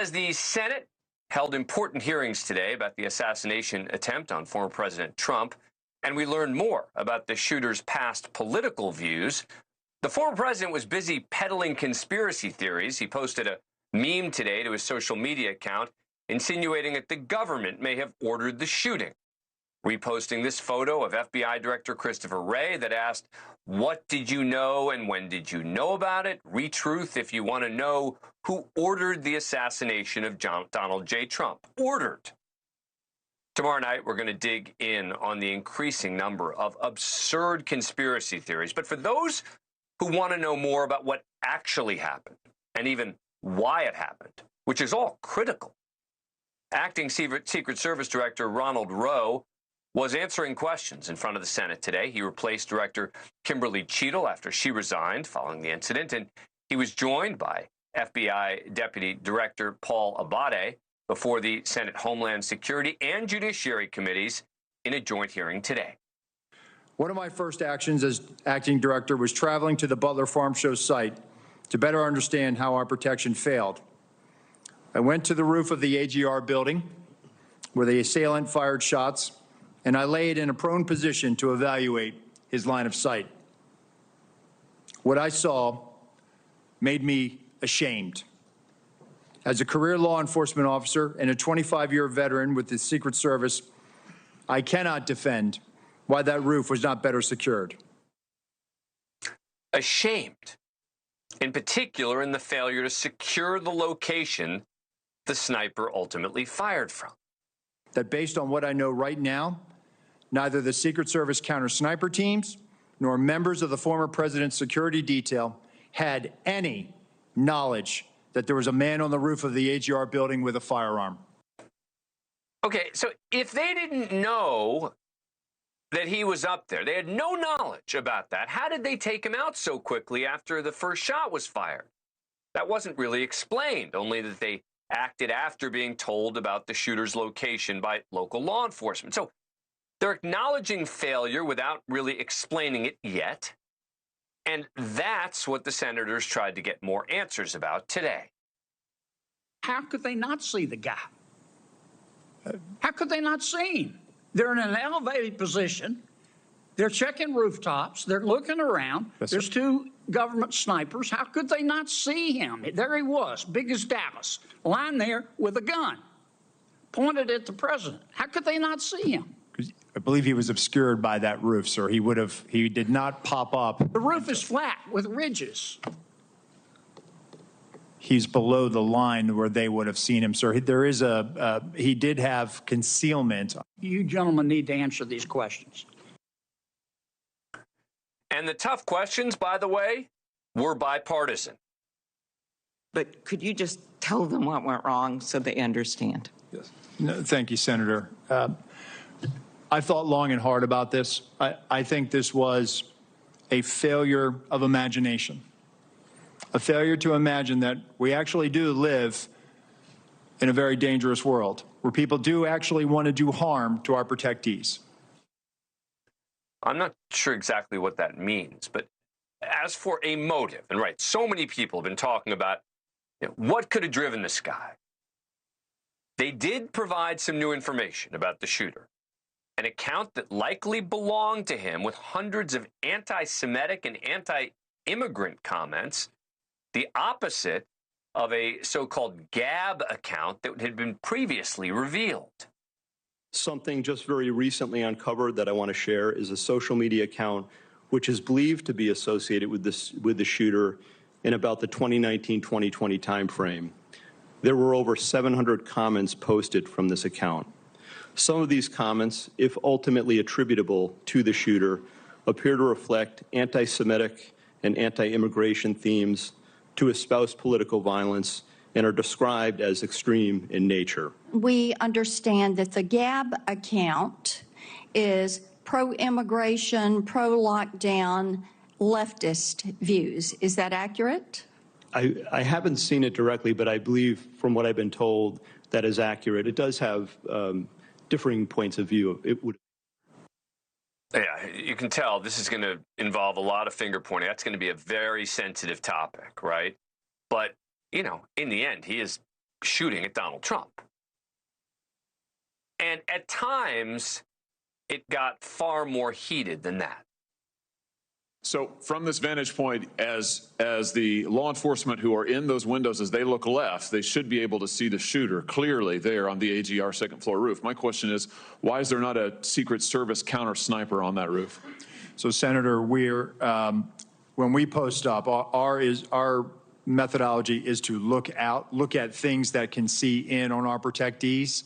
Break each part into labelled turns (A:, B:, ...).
A: As the Senate held important hearings today about the assassination attempt on former President Trump, and we learned more about the shooter's past political views, the former president was busy peddling conspiracy theories. He posted a meme today to his social media account insinuating that the government may have ordered the shooting, reposting this photo of FBI Director Christopher Wray that asked, "What did you know and when did you know about it? Retruth if you want to know who ordered the assassination of Donald J. Trump." Ordered. Tomorrow night, we're going to dig in on the increasing number of absurd conspiracy theories. But for those who want to know more about what actually happened and even why it happened, which is all critical, Acting Secret Service Director Ronald Rowe was answering questions in front of the Senate today. He replaced Director Kimberly Cheadle after she resigned following the incident, and he was joined by FBI Deputy Director Paul Abate before the Senate Homeland Security and Judiciary Committees in a joint hearing today.
B: One of my first actions as acting director was traveling to the Butler Farm Show site to better understand how our protection failed. I went to the roof of the AGR building where the assailant fired shots, and I laid in a prone position to evaluate his line of sight. What I saw made me ashamed. As a career law enforcement officer and a 25-year veteran with the Secret Service, I cannot defend why that roof was not better secured.
A: Ashamed, in particular in the failure to secure the location the sniper ultimately fired from.
B: That based on what I know right now, neither the Secret Service counter-sniper teams nor members of the former president's security detail had any knowledge that there was a man on the roof of the AGR building with a firearm.
A: Okay, so if they didn't know that he was up there, they had no knowledge about that, how did they take him out so quickly after the first shot was fired? That wasn't really explained, only that they acted after being told about the shooter's location by local law enforcement. So they're acknowledging failure without really explaining it yet. And that's what the senators tried to get more answers about today.
C: How could they not see the guy? How could they not see him? They're in an elevated position. They're checking rooftops. They're looking around. There's two government snipers. How could they not see him? There he was, big as Dallas, lying there with a gun, pointed at the president. How could they not see him?
B: I believe he was obscured by that roof, sir. He did not pop up.
C: The roof is flat with ridges.
B: He's below the line where they would have seen him, sir. There is he did have concealment.
C: You gentlemen need to answer these questions.
A: And the tough questions, by the way, were bipartisan.
D: But could you just tell them what went wrong so they understand?
B: Yes. No, thank you, Senator. I thought long and hard about this. I think this was a failure of imagination, a failure to imagine that we actually do live in a very dangerous world where people do actually want to do harm to our protectees.
A: I'm not sure exactly what that means, but as for a motive, and right, so many people have been talking about what could have driven this guy. They did provide some new information about the shooter, an account that likely belonged to him with hundreds of anti-Semitic and anti-immigrant comments, the opposite of a so-called Gab account that had been previously revealed.
E: Something just very recently uncovered that I want to share is a social media account which is believed to be associated with the shooter in about the 2019-2020 timeframe. There were over 700 comments posted from this account. Some of these comments, if ultimately attributable to the shooter, appear to reflect anti-Semitic and anti-immigration themes, to espouse political violence, and are described as extreme in nature.
F: We understand that the Gab account is pro-immigration, pro-lockdown, leftist views. Is that accurate?
E: I haven't seen it directly, but I believe, from what I've been told, that is accurate. It does have differing points of view.
A: Yeah, you can tell this is going to involve a lot of finger pointing. That's going to be a very sensitive topic, right? But, in the end, he is shooting at Donald Trump. And at times, it got far more heated than that.
G: So from this vantage point, as the law enforcement who are in those windows, as they look left, they should be able to see the shooter clearly there on the AGR second floor roof. My question is, why is there not a Secret Service counter sniper on that roof?
B: So, Senator, when we post up, our methodology is to look at things that can see in on our protectees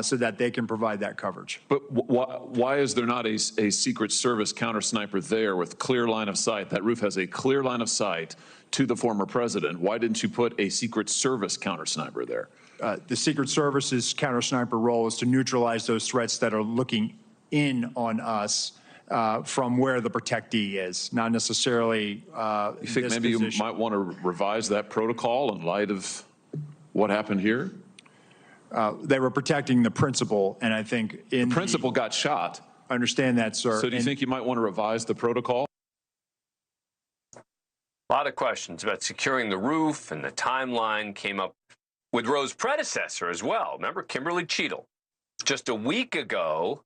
B: so that they can provide that coverage.
G: But why is there not a Secret Service counter sniper there with clear line of sight? That roof has a clear line of sight to the former president. Why didn't you put a Secret Service counter sniper there?
B: The Secret Service's counter sniper role is to neutralize those threats that are looking in on us from where the protectee is, not necessarily
G: You think maybe you might want to revise that protocol in light of what happened here?
B: They were protecting the principal, and I think
G: the principal got shot.
B: I understand that, sir.
G: So do you think you might want to revise the protocol?
A: A lot of questions about securing the roof, and the timeline came up with Roe's predecessor as well. Remember, Kimberly Cheadle, just a week ago,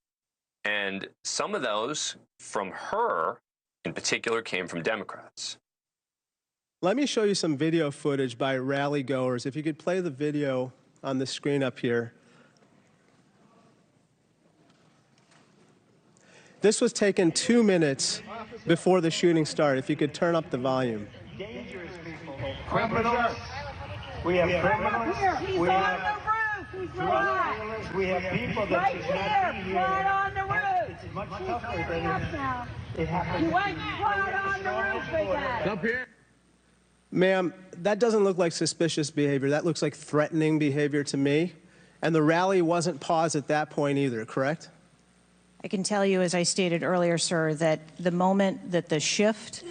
A: and some of those from her in particular came from Democrats.
H: Let me show you some video footage by rally goers. If you could play the video on the screen up here. This was taken 2 minutes before the shooting started. If you could turn up the volume.
I: Dangerous people. Criminals. We have criminals.
J: He's
I: we
J: on
I: have
J: the roof. He's
I: drug dealers. We have people that
J: right
I: should not be
J: here.
I: here.
J: Right on the roof.
I: It's much
J: He's
I: tougher
J: standing
I: than
J: up now.
I: it happens.
J: You went right on the roof, big guy.
I: Up here.
H: Ma'am, that doesn't look like suspicious behavior. That looks like threatening behavior to me. And the rally wasn't paused at that point either, correct?
K: I can tell you, as I stated earlier, sir, that the moment that the shift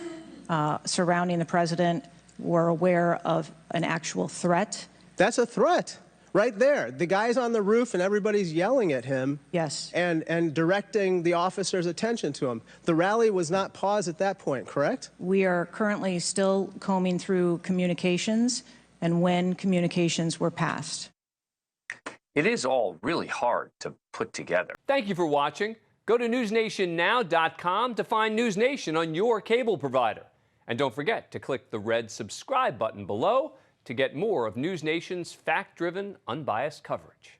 K: surrounding the president were aware of an actual threat.
H: That's a threat right there. The guy's on the roof and everybody's yelling at him.
K: Yes.
H: And directing the officer's attention to him. The rally was not paused at that point, correct?
K: We are currently still combing through communications and when communications were passed.
A: It is all really hard to put together.
L: Thank you for watching. Go to newsnationnow.com to find NewsNation on your cable provider. And don't forget to click the red subscribe button below to get more of NewsNation's fact-driven, unbiased coverage.